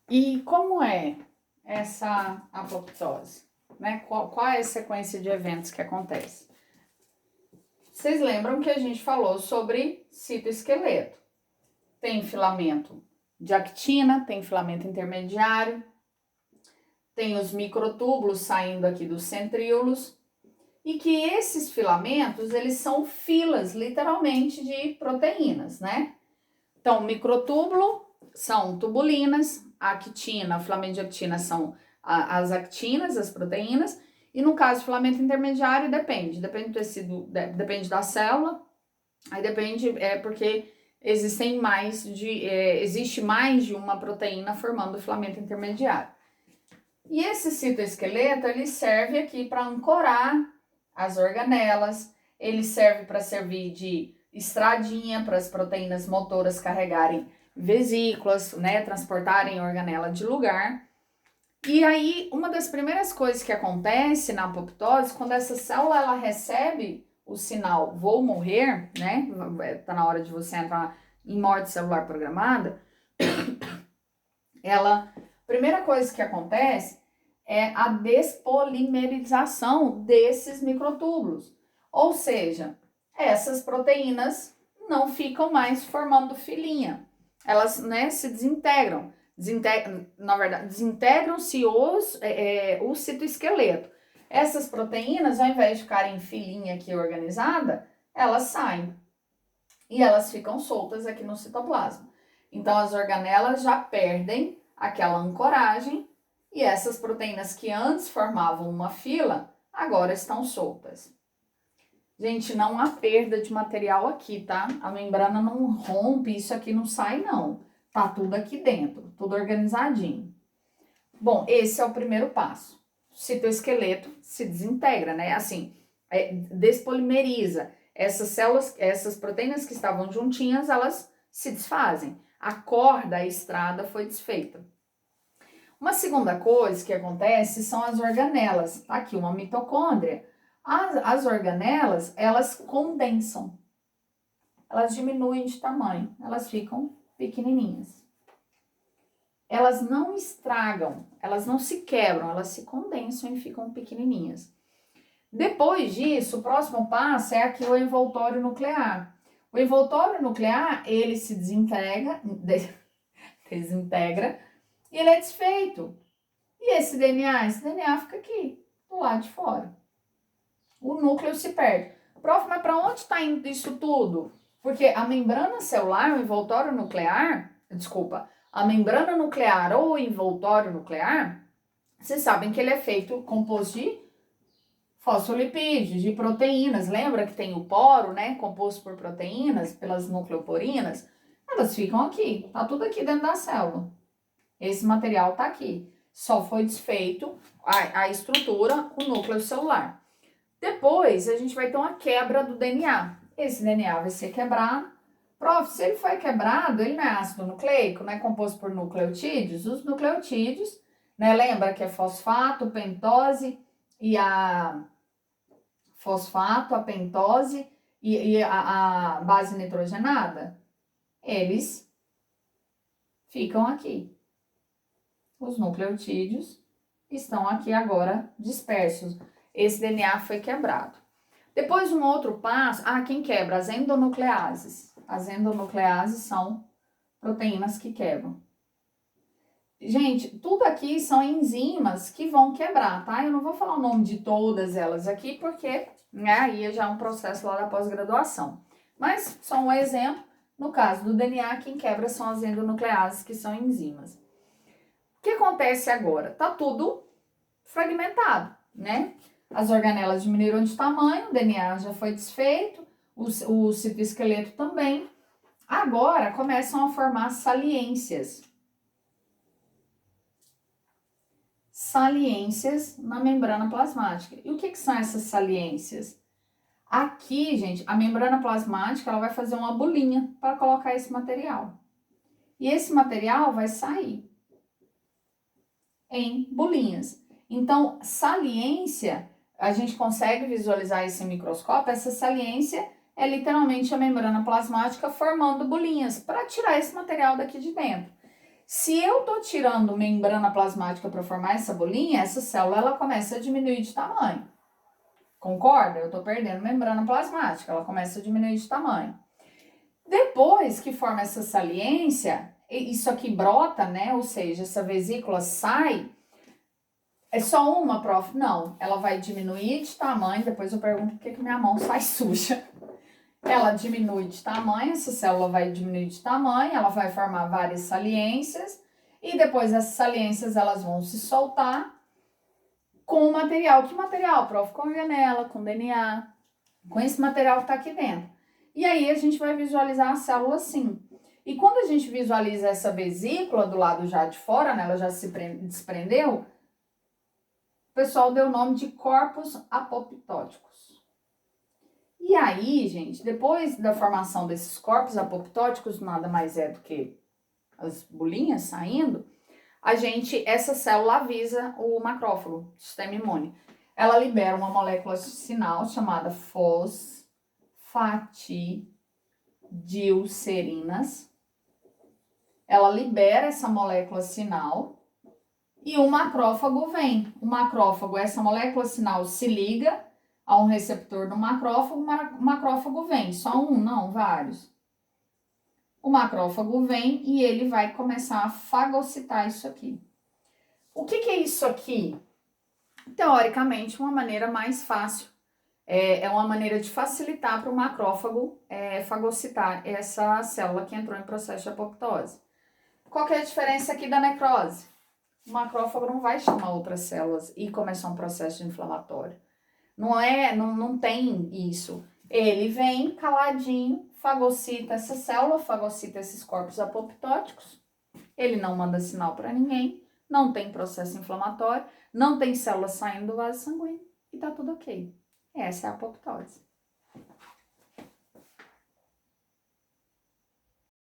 E como é essa apoptose? Né? Qual é a sequência de eventos que acontece? Vocês lembram que a gente falou sobre citoesqueleto? Tem filamento de actina, tem filamento intermediário, tem os microtúbulos saindo aqui dos centríolos, e que esses filamentos, eles são filas, literalmente, de proteínas, né? Então, microtúbulo são tubulinas, a actina, o filamento de actina são as actinas, as proteínas, e no caso, o filamento intermediário depende do tecido, depende da célula, aí depende, porque existe mais de uma proteína formando o filamento intermediário. E esse citoesqueleto, ele serve aqui para ancorar as organelas, ele serve para servir de estradinha para as proteínas motoras carregarem vesículas, né, transportarem a organela de lugar. E aí, uma das primeiras coisas que acontece na apoptose, quando essa célula ela recebe o sinal vou morrer, né, tá na hora de você entrar em morte celular programada, primeira coisa que acontece é a despolimerização desses microtúbulos. Ou seja, essas proteínas não ficam mais formando filinha. Elas, né, se desintegram. Na verdade, desintegram-se o citoesqueleto. Essas proteínas, ao invés de ficarem em filinha aqui organizada, elas saem. E elas ficam soltas aqui no citoplasma. Então, as organelas já perdem aquela ancoragem e essas proteínas que antes formavam uma fila, agora estão soltas. Gente, não há perda de material aqui, tá? A membrana não rompe, isso aqui não sai, não. Tá tudo aqui dentro, tudo organizadinho. Bom, esse é o primeiro passo. O citoesqueleto se desintegra, né? Assim, despolimeriza. Essas células, essas proteínas que estavam juntinhas, elas se desfazem. A corda, a estrada foi desfeita. Uma segunda coisa que acontece são as organelas. Tá aqui uma mitocôndria. As organelas, elas condensam. Elas diminuem de tamanho. Elas ficam pequenininhas. Elas não estragam, elas não se quebram, elas se condensam e ficam pequenininhas. Depois disso, o próximo passo é aqui o envoltório nuclear. O envoltório nuclear, ele se desintegra e ele é desfeito. E esse DNA fica aqui, do lado de fora. O núcleo se perde. Prof, mas para onde está indo isso tudo? Porque a membrana celular, o envoltório nuclear, a membrana nuclear ou o envoltório nuclear, vocês sabem que ele é feito, composto de fosfolipídios, de proteínas. Lembra que tem o poro, né, composto por proteínas, pelas nucleoporinas? Elas ficam aqui, tá tudo aqui dentro da célula. Esse material tá aqui. Só foi desfeito a estrutura, o núcleo celular. Depois, a gente vai ter uma quebra do DNA. Esse DNA vai ser quebrado. Prof, se ele foi quebrado, ele não é ácido nucleico, não é composto por nucleotídeos? Os nucleotídeos, né, lembra que é fosfato, pentose e a pentose e a base nitrogenada? Eles ficam aqui. Os nucleotídeos estão aqui agora dispersos. Esse DNA foi quebrado. Depois, um outro passo... quem quebra? As endonucleases. As endonucleases são proteínas que quebram. Gente, tudo aqui são enzimas que vão quebrar, tá? Eu não vou falar o nome de todas elas aqui, porque, né, aí já é um processo lá da pós-graduação. Mas, só um exemplo, no caso do DNA, quem quebra são as endonucleases, que são enzimas. O que acontece agora? Tá tudo fragmentado, né? As organelas diminuíram de tamanho, o DNA já foi desfeito, o citoesqueleto também. Agora começam a formar saliências. Saliências na membrana plasmática. E o que são essas saliências? Aqui, gente, a membrana plasmática ela vai fazer uma bolinha para colocar esse material. E esse material vai sair em bolinhas. Então, saliência, a gente consegue visualizar esse microscópio, essa saliência é literalmente a membrana plasmática formando bolinhas para tirar esse material daqui de dentro. Se eu tô tirando membrana plasmática para formar essa bolinha, essa célula ela começa a diminuir de tamanho. Concorda? Eu tô perdendo membrana plasmática, ela começa a diminuir de tamanho. Depois que forma essa saliência, isso aqui brota, né? Ou seja, essa vesícula sai. É só uma, prof? Não, ela vai diminuir de tamanho. Depois eu pergunto por que minha mão sai suja. Ela diminui de tamanho, essa célula vai diminuir de tamanho, ela vai formar várias saliências. E depois essas saliências elas vão se soltar com o material. Que material, prof? Com organela, com DNA, com esse material que tá aqui dentro. E aí a gente vai visualizar a célula assim. E quando a gente visualiza essa vesícula do lado já de fora, né, ela já se desprendeu, o pessoal deu o nome de corpos apoptóticos. E aí, gente, depois da formação desses corpos apoptóticos, nada mais é do que as bolinhas saindo, essa célula avisa o macrófago, o sistema imune. Ela libera uma molécula sinal chamada fosfatidilcerinas. Ela libera essa molécula sinal e o macrófago vem. O macrófago, essa molécula sinal se liga a um receptor do macrófago, o macrófago vem. Só um? Não, vários. O macrófago vem e ele vai começar a fagocitar isso aqui. O que é isso aqui? Teoricamente, uma maneira mais fácil. É uma maneira de facilitar para o macrófago fagocitar essa célula que entrou em processo de apoptose. Qual que é a diferença aqui da necrose? O macrófago não vai chamar outras células e começar um processo inflamatório. Não tem isso. Ele vem caladinho, fagocita essa célula, fagocita esses corpos apoptóticos. Ele não manda sinal para ninguém, não tem processo inflamatório, não tem células saindo do vaso sanguíneo e tá tudo ok. Essa é a apoptose.